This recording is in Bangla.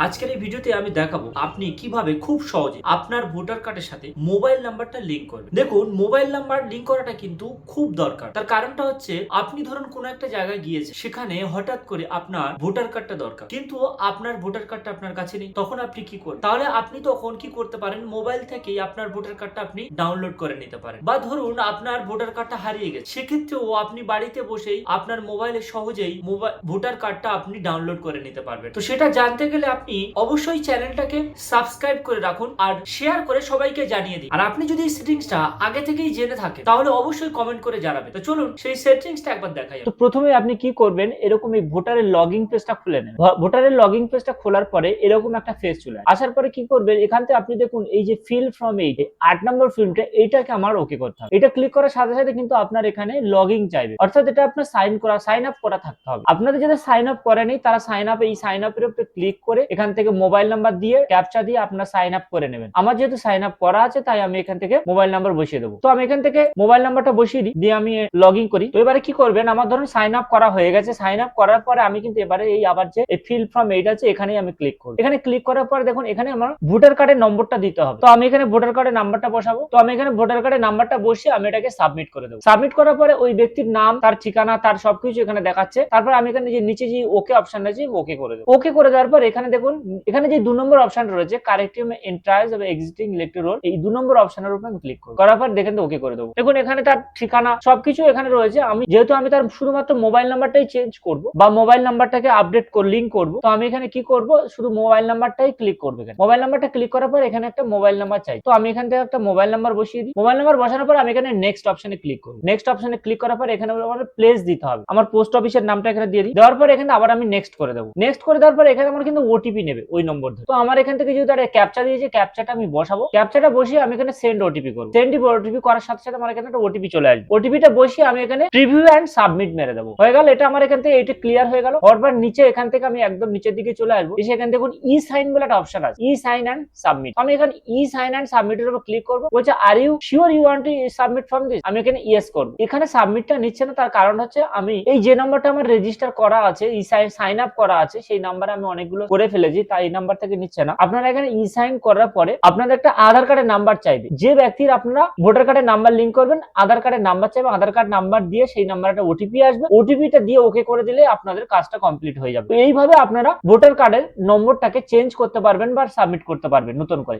আজকের এই ভিডিওতে আমি দেখাবো আপনি কিভাবে খুব সহজে আপনার ভোটার কার্ডের সাথে মোবাইল নাম্বারটা লিংক করবেন। দেখুন, মোবাইল নাম্বার লিংক করাটা কিন্তু খুব দরকার। তার কারণটা হচ্ছে, আপনি ধরুন কোনো একটা জায়গায় গিয়েছে, সেখানে হঠাৎ করে আপনার ভোটার কার্ডটা দরকার, কিন্তু আপনার ভোটার কার্ডটা আপনার কাছে নেই। তখন আপনি কি করবেন? তাহলে আপনি তখন কি করতে পারেন, মোবাইল থেকেই আপনার ভোটার কার্ডটা আপনি ডাউনলোড করে নিতে পারেন। বা ধরুন আপনার ভোটার কার্ডটা হারিয়ে গেছে, সেক্ষেত্রেও আপনি বাড়িতে বসেই আপনার মোবাইলে সহজেই ভোটার কার্ডটা আপনি ডাউনলোড করে নিতে পারবেন। তো সেটা জানতে গেলে আপনি অবশ্যই চ্যানেলটাকে সাবস্ক্রাইব করে রাখুন আর শেয়ার করে সবাইকে জানিয়ে দিন। আর আপনি যদি এই সেটিংসটা আগে থেকেই জেনে থাকেন, তাহলে অবশ্যই কমেন্ট করে জানাবেন। তো চলুন সেই সেটিংসটা একবার দেখাই। তো প্রথমে আপনি কি করবেন, এরকম এই ভোটারের লগইন পেজটা খুলে নেন। ভোটারের লগইন পেজটা খোলার পরে এরকম একটা পেজ চলে আসার পরে কি করবেন, এখান থেকে আপনি দেখুন এই যে ফিল ফ্রম 8 নম্বর ফিল্ডটা, এইটাকে আমার ওকে করতে হবে। এটা ক্লিক করার সাথে সাথে কিন্তু আপনার এখানে লগইন চাইবে, অর্থাৎ এটা আপনার সাইন আপ করা থাকতে হবে। আপনাদের যারা সাইন আপ করেনি তারা এই সাইন আপের উপরে ক্লিক করে এখান থেকে মোবাইল নাম্বার দিয়ে ক্যাপচা দিয়ে আপনার সাইন আপ করে নেবেন। আমার যেহেতু সাইন আপ করা আছে তাই আমি এখান থেকে মোবাইল নাম্বার বসিয়ে দেবো। তো আমি এখান থেকে মোবাইল নাম্বারটা বসিয়ে দিই, দিয়ে আমি লগইন করি। তো এবারে কি করবেন, আমার ধরুন সাইন আপ করা হয়ে গেছে। সাইন আপ করার পরে আমি কিন্তু এবারে এই আবার যে ফিল ফ্রম 8 আছে, এখানেই আমি ক্লিক করব। এখানে ক্লিক করার পরে দেখুন এখানে আমার ভোটার কার্ডের নম্বরটা দিতে হবে। তো আমি এখানে ভোটার কার্ডের নাম্বারটা বসাবো। তো আমি এখানে ভোটার কার্ডের নাম্বারটা বসিয়ে আমি এটাকে সাবমিট করে দেবো। সাবমিট করার পরে ওই ব্যক্তির নাম, তার ঠিকানা, তার সবকিছু এখানে দেখাচ্ছে। তারপর আমি এখানে যে নিচে যে ওকে অপশন আছে, ওকে করে দেবো। ওকে করে দেওয়ার পর এখানে দেখুন, এখানে যে 2 নম্বর অপশন রয়েছে কারেক্টিভ এন্ট্রাইজ এবং এক্সিস্টিং ইলেক্টর রোল, এই 2 নম্বর অপশনের উপর আমি ক্লিক করব। করার পর দেখেন ওকে করে দেবো। দেখুন এখানে তার ঠিকানা সবকিছু এখানে রয়েছে। আমি যেহেতু আমি তার শুধুমাত্র মোবাইল নাম্বারটাই চেঞ্জ করব বা মোবাইল নাম্বারটাকে আপডেট লিংক করব, তো আমি এখানে কি করব, শুধু মোবাইল নাম্বারটাই ক্লিক করব। এখানে মোবাইল নাম্বারটা ক্লিক করার পর এখানে একটা মোবাইল নাম্বার চাই। তো আমি এখান থেকে একটা মোবাইল নাম্বার বসিয়ে দিই। মোবাইল নাম্বার বসানোর পর আমি এখানে নেক্সট অপশনে ক্লিক করব। নেক্সট অপশনে ক্লিক করার পর এখানে আমার প্লেস দিতে হবে। আমার পোস্ট অফিসের নামটা এখানে দিয়ে দিই। দেওয়ার পর এখানে আবার আমি নেক্সট করে দেবো। নেক্সট করে দেওয়ার পর এখানে আমার কিন্তু ওটিপি নেবে ওই নম্বর ধরে। তো আমার এখান থেকে যেহেতু একটা ক্যাপচা দিয়েছে, ক্যাপচাটা আমি বসাবো। ক্যাপচাটা বসিয়ে আমি এখানে সেন্ড ওটিপি করব। সেন্ড ওটিপি করার সাথে সাথে আমার এখানে একটা ওটিপি চলে আসবে। ওটিপিটা বসিয়ে আমি এখানে প্রিভিউ এন্ড সাবমিট মেরে দেবো। হয়ে গেল, এটা আমার এখান থেকে এটা ক্লিয়ার হয়ে গেল। পরবার নিচে এখান থেকে আমি একদম নিচের দিকে চলে আসবো, এসে এখানে দেখুন ই সাইন বলে একটা অপশন আছে, ই সাইন এন্ড সাবমিট। আমি এখানে ই সাইন এন্ড সাবমিট এর উপর ক্লিক করব। বলছে are you sure you want to submit from this, আমি এখানে ইয়েস করব। এখানে সাবমিটটা নিচ্ছে না, তার কারণ হচ্ছে আমি এই যে নাম্বারটা আমার রেজিস্টার করা আছে, ই সাইন আপ করা আছে, সেই নাম্বারে আমি অনেকগুলো করে ফেলেছি, তাই এই নাম্বার থেকে নিচ্ছে না। আপনারা এখানে ই সাইন করার পরে আপনাদের একটা আধার কার্ডের নাম্বার চাইবে। যে ব্যক্তির আপনারা ভোটার কার্ডের নাম্বার লিংক করবেন, আধার কার্ডের নাম্বার চাইবে। আধার কার্ড নাম্বার দিয়ে সেই নাম্বারে একটা ওটিপি আসবে। ওটিপিটা দিয়ে ওকে করে দিলে আপনাদের কাজটা কমপ্লিট হয়ে যাবে। তো এইভাবে আপনারা ভোটার কার্ডের নম্বরটাকে চেঞ্জ করতে পারবেন বা সাবমিট করতে পারবেন নতুন করে।